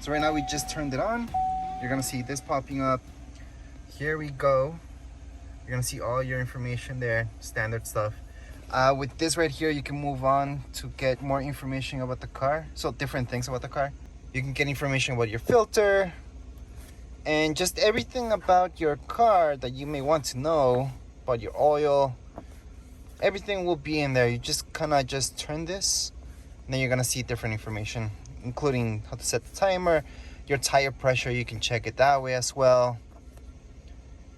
So right now we just turned it on. You're gonna see this popping up. Here we go. You're gonna see all your information there, standard stuff. With this right here, you can move on to get more information about the car. So different things about the car. You can get information about your filter and just everything about your car that you may want to know, about your oil. Everything will be in there. You just kind of just turn this, and then you're gonna see different information, including how to set the timer, your tire pressure. You can check it that way as well.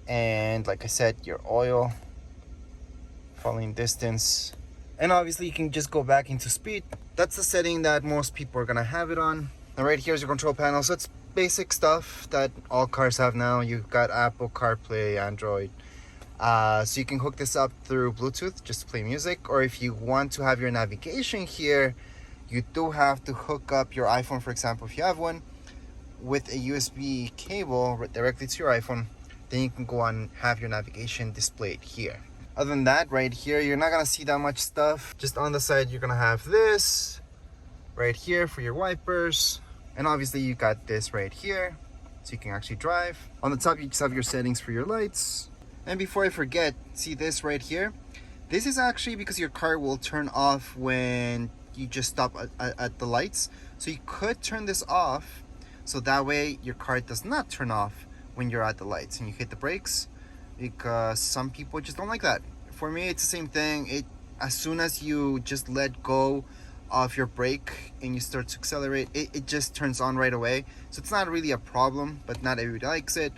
And like I said, your oil, following distance, and obviously you can just go back into speed. That's the setting that most people are gonna have it on. And right here is your control panel. So it's basic stuff that all cars have now. You've got Apple CarPlay, Android. So you can hook this up through Bluetooth just to play music, or if you want to have your navigation here, you do have to hook up your iPhone, for example, if you have one, with a USB cable directly to your iPhone. Then you can go on and have your navigation displayed here. Other than that, right here, you're not gonna see that much stuff. Just on the side, you're gonna have this right here for your wipers. And obviously you got this right here, so you can actually drive. On the top, you just have your settings for your lights. And before I forget, see this right here? This is actually because your car will turn off when you just stop at the lights. So you could turn this off, so that way your car does not turn off when you're at the lights and you hit the brakes, because some people just don't like that. For me, it's the same thing. As soon as you just let go of your brake and you start to accelerate, it just turns on right away. So it's not really a problem, but not everybody likes it.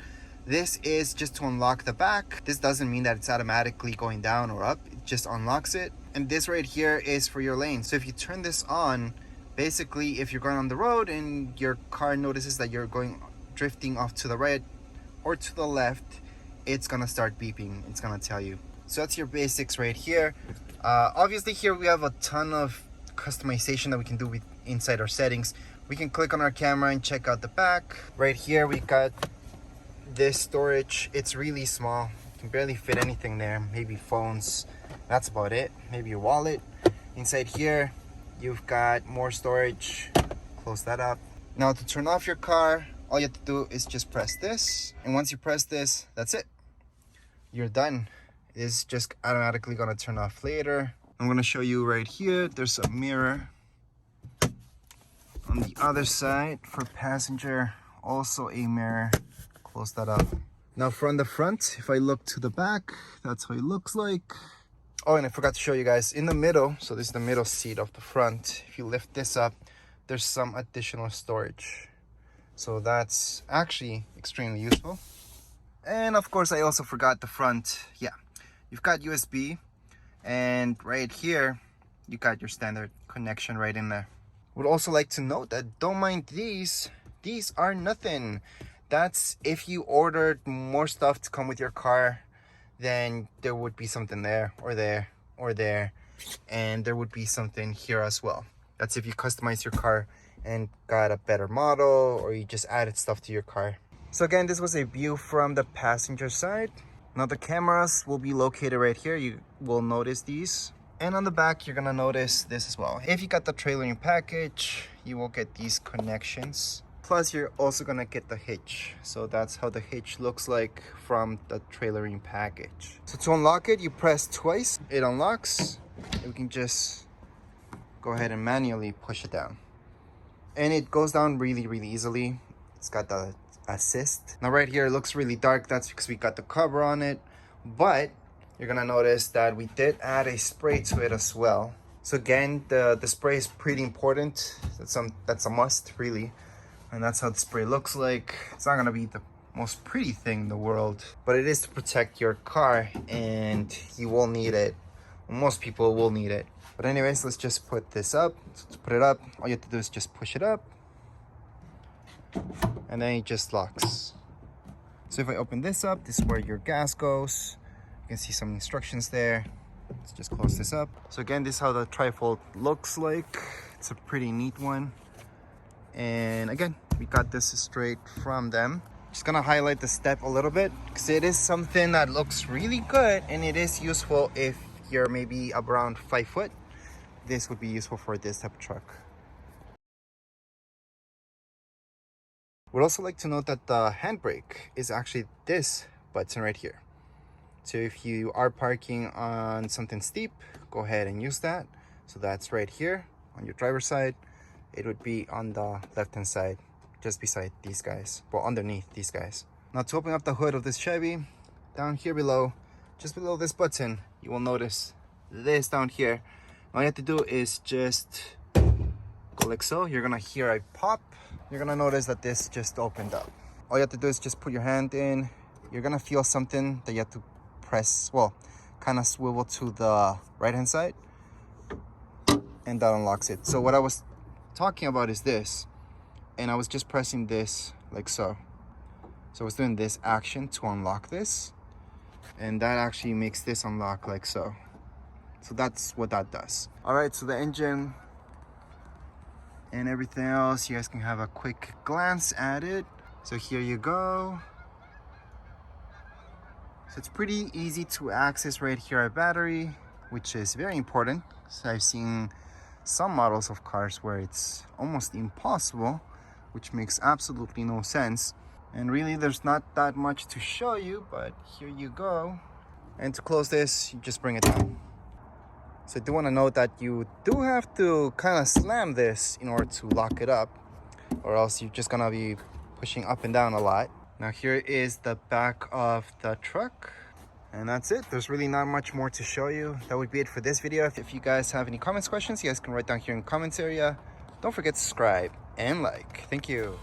This is just to unlock the back. This doesn't mean that it's automatically going down or up. It just unlocks it. And this right here is for your lane. So if you turn this on, basically if you're going on the road and your car notices that you're drifting off to the right or to the left, it's gonna start beeping. It's gonna tell you. So that's your basics right here. Obviously here we have a ton of customization that we can do with inside our settings. We can click on our camera and check out the back. Right here we got this storage. It's really small. You can barely fit anything there. Maybe phones. That's about it. Maybe your wallet. Inside here you've got more storage. Close that up. Now to turn off your car, all you have to do is just press this, and once you press this, that's it. You're done. It's just automatically gonna turn off later. I'm gonna show you right here. There's a mirror on the other side for passenger. Also a mirror. Close that up. Now from the front, if I look to the back, that's how it looks like. Oh, and I forgot to show you guys in the middle. So this is the middle seat of the front. If you lift this up, there's some additional storage. So that's actually extremely useful. And of course, I also forgot the front. Yeah, you've got USB, and right here, you got your standard connection right in there. Would also like to note that don't mind these. These are nothing. That's if you ordered more stuff to come with your car, then there would be something there, or there, or there, and there would be something here as well. That's if you customize your car and got a better model, or you just added stuff to your car. So again, this was a view from the passenger side. Now the cameras will be located right here. You will notice these. And on the back, you're gonna notice this as well. If you got the trailering package, you will get these connections. Plus, you're also gonna get the hitch. So that's how the hitch looks like from the trailering package. So to unlock it, you press twice, it unlocks. We can just go ahead and manually push it down. And it goes down really, really easily. It's got the assist. Now right here, it looks really dark. That's because we got the cover on it. But you're gonna notice that we did add a spray to it as well. So again, the spray is pretty important. That's a must, really. And that's how the spray looks like. It's not gonna be the most pretty thing in the world, but it is to protect your car, and you will need it. Well, most people will need it. But anyways, let's just put this up. Let's put it up. All you have to do is just push it up, and then it just locks. So if I open this up, this is where your gas goes. You can see some instructions there. Let's just close this up. So again, this is how the trifold looks like. It's a pretty neat one. And again, we got this straight from them. Just gonna highlight the step a little bit because it is something that looks really good, and it is useful if you're maybe around 5 foot. This would be useful for this type of truck. Would also like to note that the handbrake is actually this button right here. So if you are parking on something steep, go ahead and use that. So that's right here on your driver's side. It would be on the left hand side, just beside these guys, well, underneath these guys. Now to open up the hood of this Chevy, down here below, just below this button, you will notice this down here. All you have to do is just go like so. You're gonna hear a pop. You're gonna notice that this just opened up. All you have to do is just put your hand in. You're gonna feel something that you have to press, well, kind of swivel to the right hand side, and that unlocks it. So what I was talking about is this, and I was just pressing this like so. So I was doing this action to unlock this, and that actually makes this unlock like so. So that's what that does. All right, so the engine and everything else, you guys can have a quick glance at it. So here you go. So it's pretty easy to access right here, our battery, which is very important. So I've seen some models of cars where it's almost impossible, which makes absolutely no sense. And really there's not that much to show you, but here you go. And to close this, you just bring it down. So I do want to note that you do have to kind of slam this in order to lock it up, or else you're just gonna be pushing up and down a lot. Now here is the back of the truck, and that's it. There's really not much more to show you. That would be it for this video. If you guys have any comments, questions, you guys can write down here in the comments area. Don't forget to subscribe and like. Thank you.